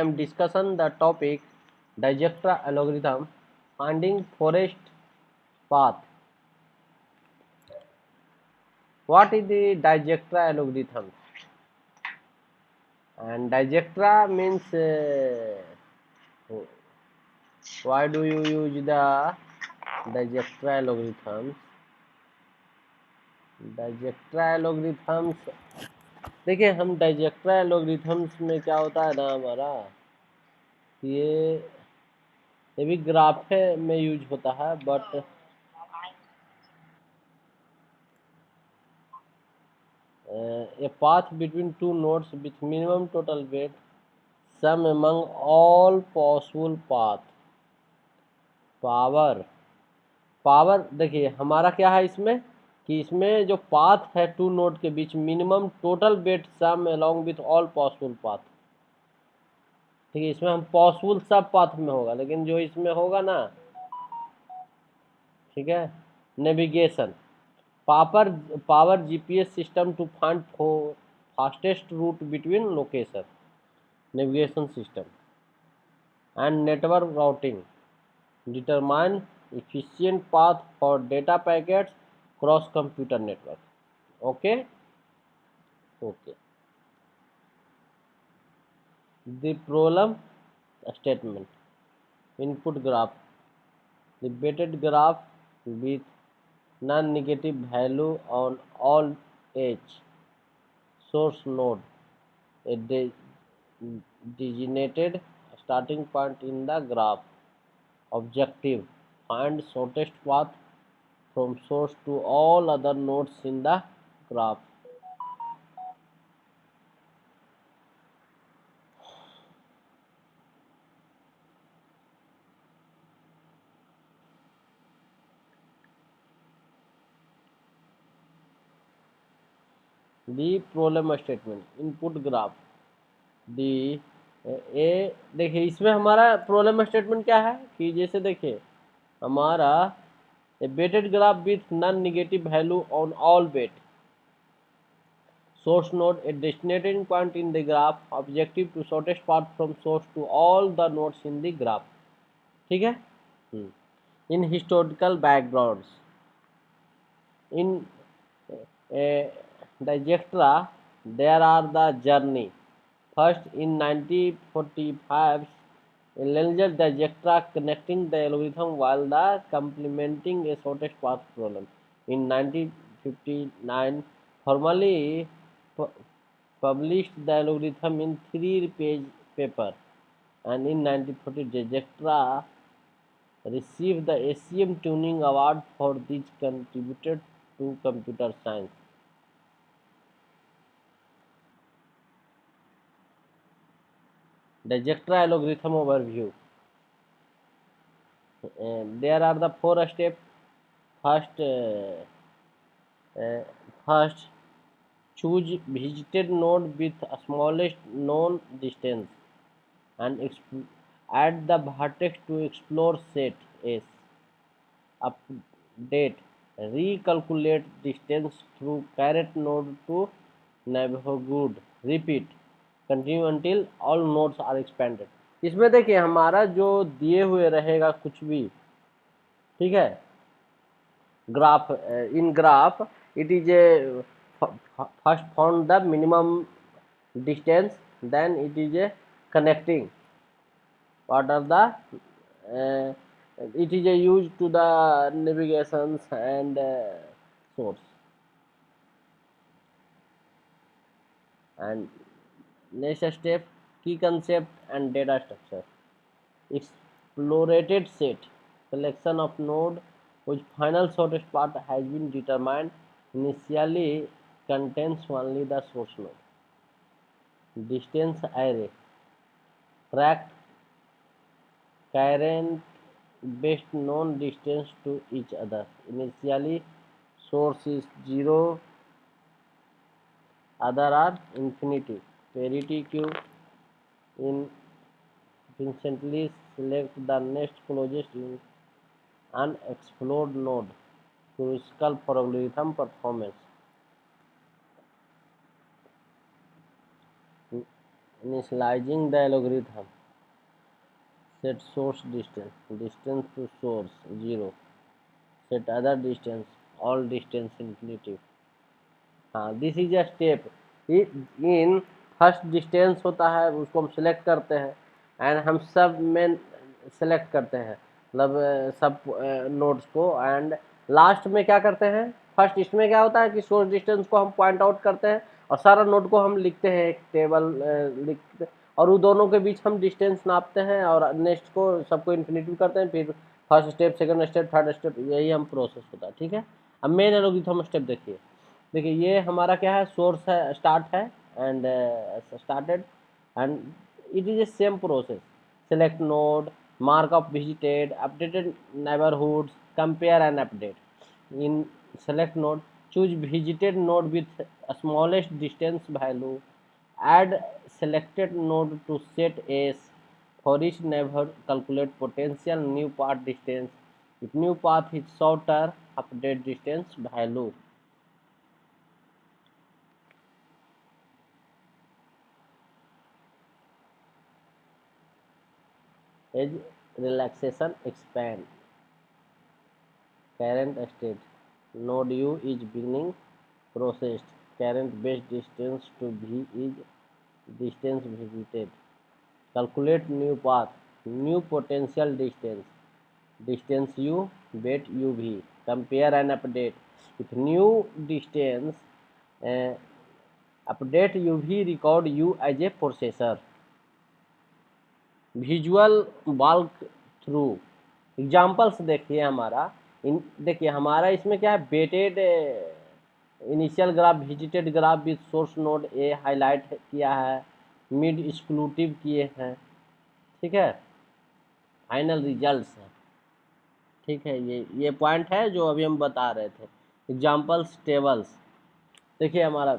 am discussing the topic Dijkstra algorithm finding forest path. What is the Dijkstra algorithm? And Dijkstra means why do you use the Dijkstra algorithms? Dijkstra algorithms देखिए हम Dijkstra algorithms में क्या होता है ना हमारा ये भी ग्राफ में यूज होता है but a path between two nodes with minimum total weight sum among all possible path power देखिए हमारा क्या है इसमें कि इसमें जो पाथ है टू नोड के बीच minimum total weight sum along with all possible path. ठीक है, इसमें हम पॉसिबल सब पाथ में होगा लेकिन जो इसमें होगा ना, ठीक है, navigation power GPS system to find fastest route between location navigation system and network routing determine efficient path for data packets cross computer network. Okay. The problem statement input graph, the weighted graph with non-negative value on all edge source node, a designated starting point in the graph. Objective find shortest path from source to all other nodes in the graph. The problem statement input graph the ए देखिए इसमें हमारा problem statement क्या है कि जैसे देखिए हमारा weighted graph with non negative value on all weight source node a destination point in the graph objective to shortest path from source to all the nodes in the graph. ठीक है, in historical backgrounds in Dijkstra there are the journey. First, in 1945, Lenger Dijkstra connecting the algorithm while the complementing a shortest path problem. In 1959, formally published the algorithm in 3-page paper, and in 1940, Dijkstra received the ACM Turing Award for this contributed to computer science. Dijkstra algorithm overview. There are the 4 steps. First, first choose visited node with smallest known distance and add the vertex to explore set S. Update recalculate distance through caret node to neighborhood. Repeat continue until all nodes are expanded. इसमें देखिए हमारा जो दिए हुए रहेगा कुछ भी, ठीक है, graph in graph it is a first found the minimum distance, then it is a connecting what are the uh, it is a used to the navigations and source. And next step key concept and data structure. Explorated set collection of node whose final shortest path has been determined initially contains only the source node. Distance array track current best known distance to each other. Initially source is 0, other are infinity. Parity queue in instantly select the next closest unexplored node. Crucial for algorithm performance. initializing the algorithm. Set source distance to source 0, set other distance, all distance infinity. हाँ, this is a step in first distance होता है, उसको हम select करते हैं and हम सब में सेलेक्ट करते हैं, मतलब सब नोड्स को, एंड लास्ट में क्या करते हैं, फर्स्ट इसमें क्या होता है कि सोर्स डिस्टेंस को हम पॉइंट आउट करते हैं और सारा नोड को हम लिखते हैं, एक टेबल लिखते, और उन दोनों के बीच हम डिस्टेंस नापते हैं और नेक्स्ट को सबको इन्फिनिटी करते हैं, फिर first step, second step, third step, यही हम प्रोसेस होता है। ठीक है, अब मेन एल्गोरिथम स्टेप देखिए। देखिए ये हमारा क्या है, सोर्स है, स्टार्ट है and started, and it is a same process, select node, mark of visited, updated neighborhoods, compare and update. In select node, choose visited node with smallest distance value, add selected node to set s, for each neighborhood calculate potential new path distance, if new path is shorter update distance value. Edge relaxation expand current state, node u is beginning processed, current base distance to v is distance visited, calculate new path, new potential distance, distance u, bet uv, compare and update, with new distance uh, update uv, record u as a processor. Visual walk through examples देखिए हमारा, इन देखिए हमारा इसमें क्या है, weighted initial graph, visited graph with source node A highlight किया है, मिड एक्सक्लूटिव किए हैं। ठीक है, फाइनल रिजल्ट्स है। ठीक है, ये पॉइंट है जो अभी हम बता रहे थे। एग्जाम्पल्स टेबल्स देखिए हमारा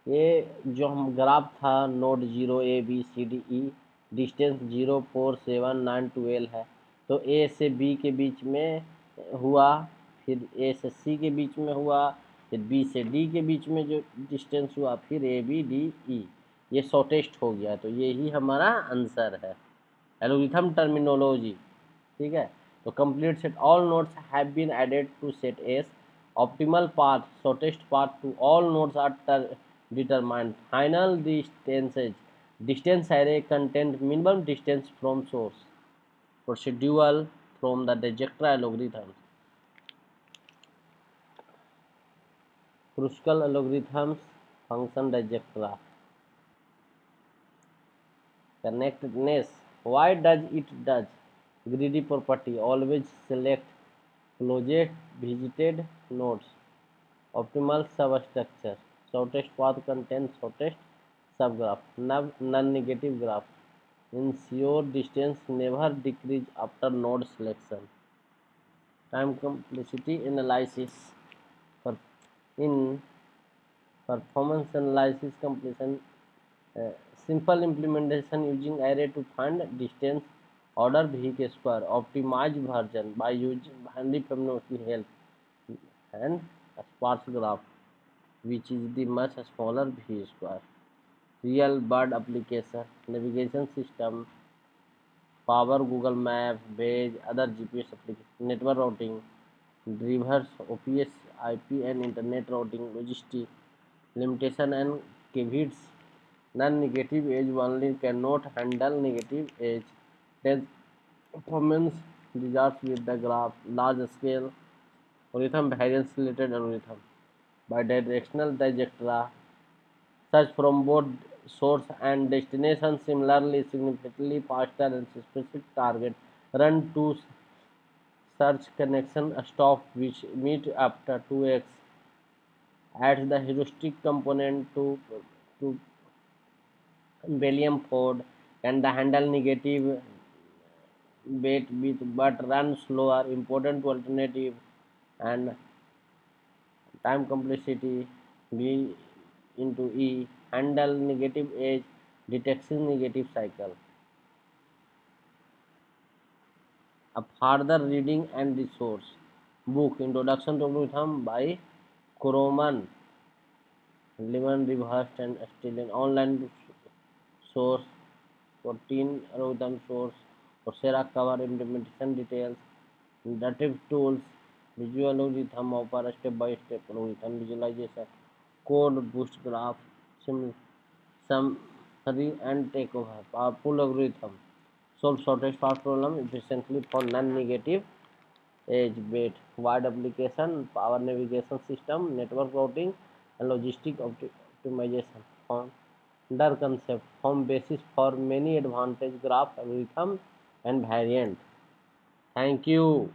ये जो हम ग्राफ था, node 0 A B C D E, distance 0 4 7 9 12 है, तो ए से बी के बीच में हुआ, फिर ए से सी के बीच में हुआ, फिर बी से डी के बीच में जो डिस्टेंस हुआ, फिर ए बी डी ई, ये शॉर्टेस्ट हो गया, तो यही हमारा आंसर है। Algorithm terminology. ठीक है, तो complete set, all nodes have been added to set S, optimal path, shortest path to all nodes are determined, final distances, distance array content minimum distance from source, procedural from the Dijkstra algorithm, Kruskal algorithms, function Dijkstra. Connectedness, why does it does, greedy property, always select closest visited nodes, optimal substructure, shortest path contains shortest subgraph, non-negative graph, ensure distance never decrease after node selection, time complexity analysis, for in performance analysis completion, uh, simple implementation using array to find distance, order v के square, optimize version by using Henry Fibonacci help, and sparse graph which is the much smaller v square, real bird application, navigation system, power Google Map, Waze, other GPS application, network routing, drivers, OPS, IP and internet routing, logistics, limitation and caveats, non-negative edge only cannot handle negative edge, then performance results with the graph, large scale, algorithm variance related algorithm, bidirectional Dijkstra, search from both source and destination, similarly significantly faster and specific target, run to search connection stop which meet after 2x, adds the heuristic component to William Ford, can the handle negative weight with but run slower, important to alternative, and time complexity B into E, handle negative edge, detection negative cycle. A further reading and resource book, Introduction to Algorithm by Kroman, Lemon reversed and still an online source, 14 algorithm source, Coursera cover implementation details, native tools, visual algorithm offer step-by-step algorithm visualization, code boost graph, summary and takeover, powerful algorithm, solve shortest path problem efficiently for non-negative edge weight, wide application, power navigation system, network routing, and logistic optimization. Founder concept form basis for many advantage graph algorithm and variant. Thank you.